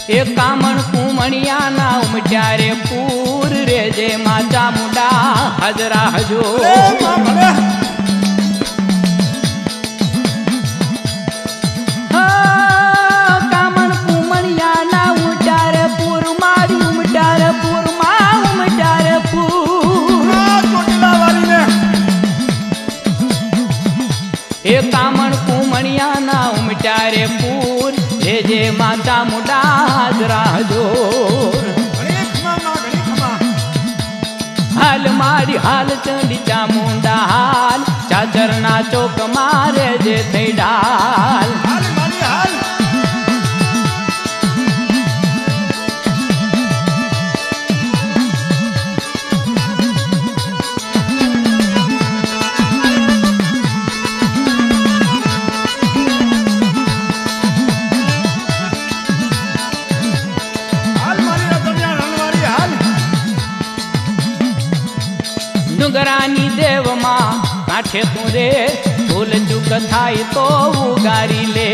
એ કામણ કુમણિયા ના ઉમટ્યા રે પૂર રે જે માં ચામુંડા હાજરા હજો કામણ કુમણિયા ના ઉમટ્યા રે પૂર મારી ઉમટ્યા રે પૂર માં ઉમટ્યા રે પૂર એ કામણ કુમણિયા ના ઉમટ્યા રે પૂર જે માતા મુડા હાજરા જોર હાલ મારી હાલ ચંડી ચામુંડા હાલ ચાચર ના ચોક મારે જે થઈ ડાલ ડુંગરાની દેવમાં કાંઠે તું રે ભૂલ ચૂક થાય તો ઉગારી લે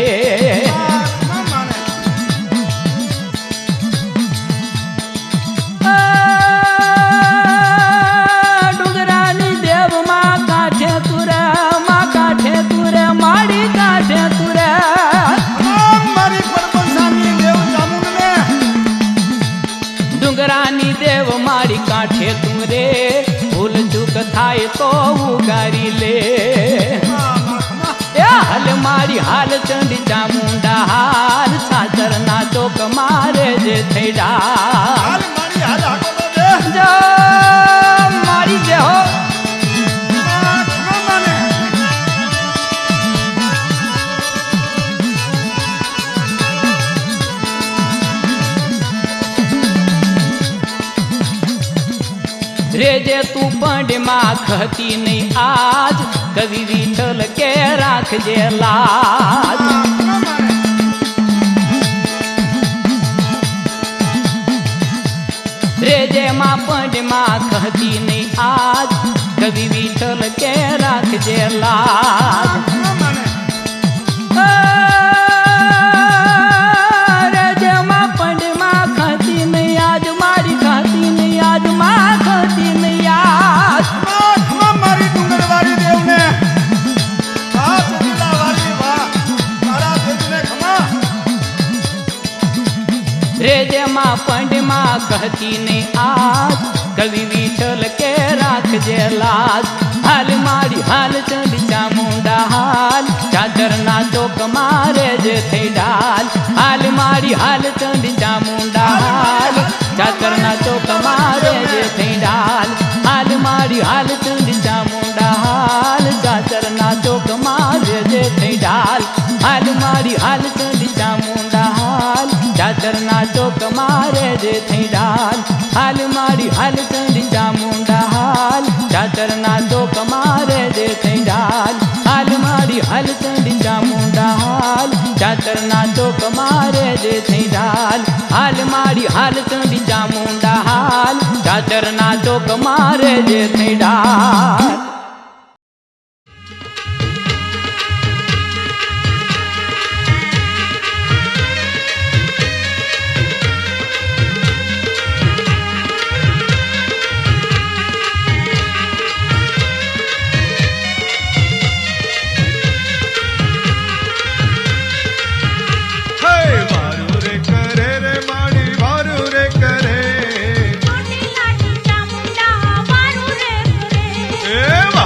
ડુંગરાની દેવમાં કાંઠે તું રે માં કાંઠે તું રે માડી કાંઠે તું રે મારી પરબસાની દેવ ચામુંડને ડુંગરાની દેવ મારી કાંઠે તું રે ભૂલ ચૂક થાય તો ઉગારી લે હાલ મારી હાલ ચંડી ચામુંડા હાલ સાચર ના ચોક મારે જે થઈ ડાલ મારી જે હો રેજે તું પંડમાં ખતી નહીં આજ કવિ વિઠ્ઠલ કે રાખજે લાજ રેજે માં પંડમાં ખતી નહીં આજ કવિ વિઠ્ઠલ કે રાખજે લાજ રેજે માં પંડમાં ખતી નહીં આજ મારી ખતી નહીં આજ માં ખતી નહીં આજ મારી ડુંગરવાળી દેવને રેજે માં પંડમાં કહતી નહીં આજ કવિ વિઠ્ઠલ કે રાખજે લાજ હાલ મારી હાલ ચંડી ચામુંડા હાલ ચાદર ના ચોક મારે જે થઈ ડાલ હાલ મારી હાલ ચંડી ચામુંડા હાલ ચાદર ના ચોક મારે જે થઈ ડાલ હાલ મારી હાલ ચંડી ચામુંડા હાલ ચાદર ના ચોક મારે જે થઈ ડાલ હાલ મારી હાલ ચંડી ચામુંડા હાલ ચાદર ના ચોક મારે જે થઈ ડાલ હાલ મારી હાલ ચંડી ચામુંડા હાલ ચાદર ના ચોક મારે જે થઈ ડાલ હાલ મારી હાલ ચંડી ચામુંડા હાલ ચાદર ના ચોક મારે જે થઈ ડાલ હાલ મારી હાલ ચંડી ચામુંડા હાલ ચાદર ના ચોક મારે જે થઈ ડાલ Eva!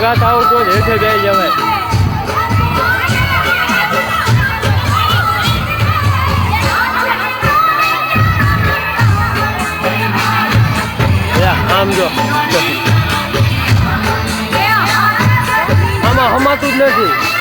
ભગા થાવ તો હેઠે બે જવાય. આમ જો આમાં હમાતું જ નથી.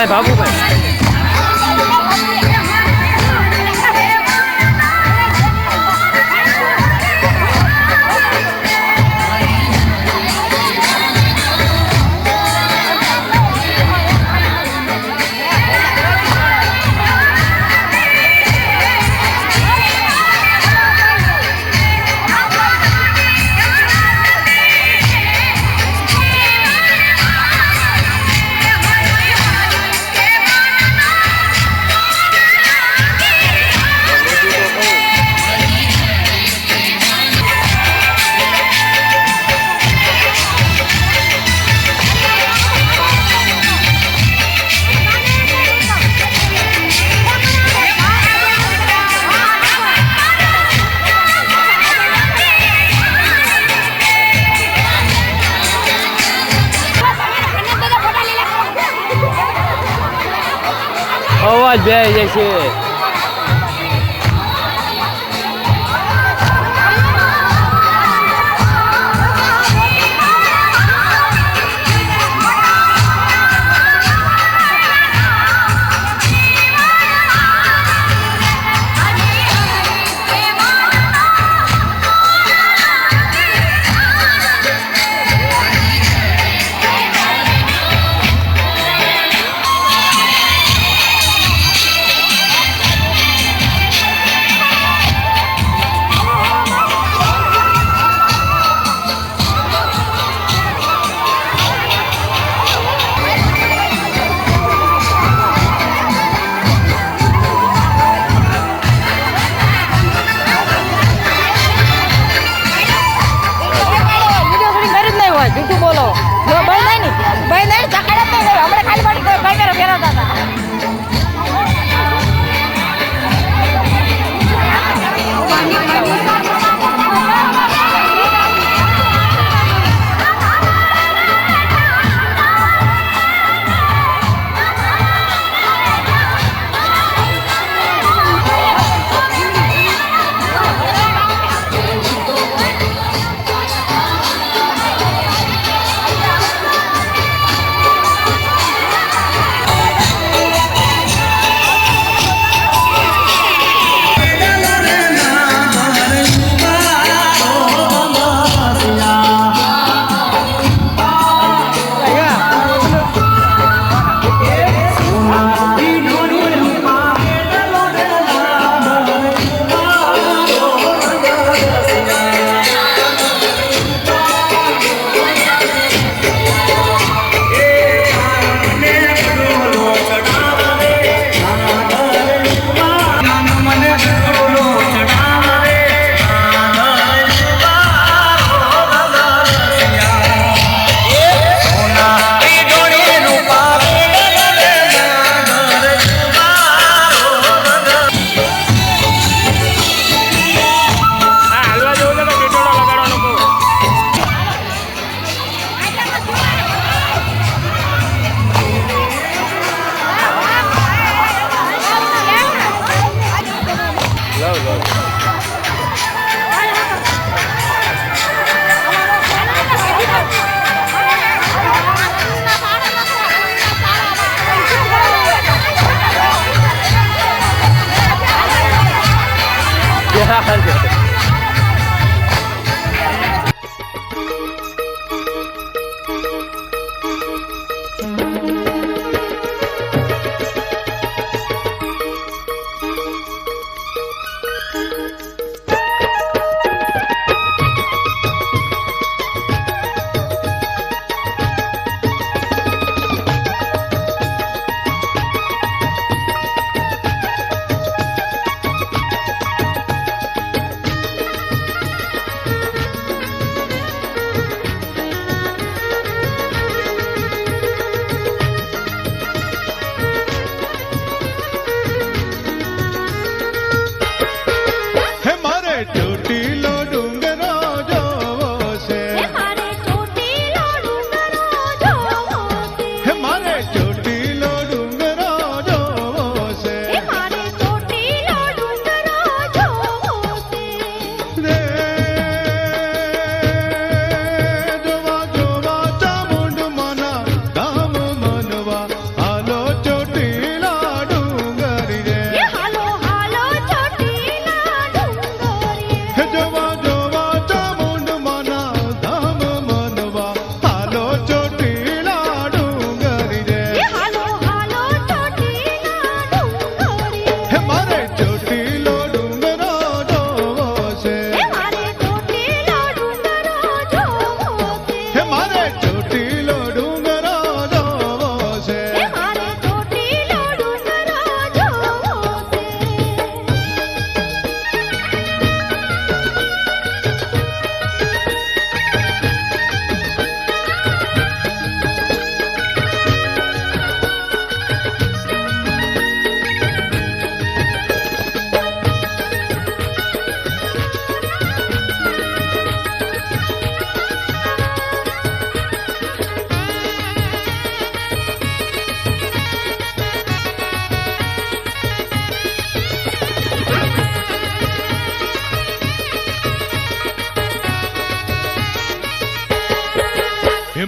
ભાઈ બાબુભાઈ અવાજ બે જાય છે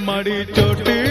મારી ચોટી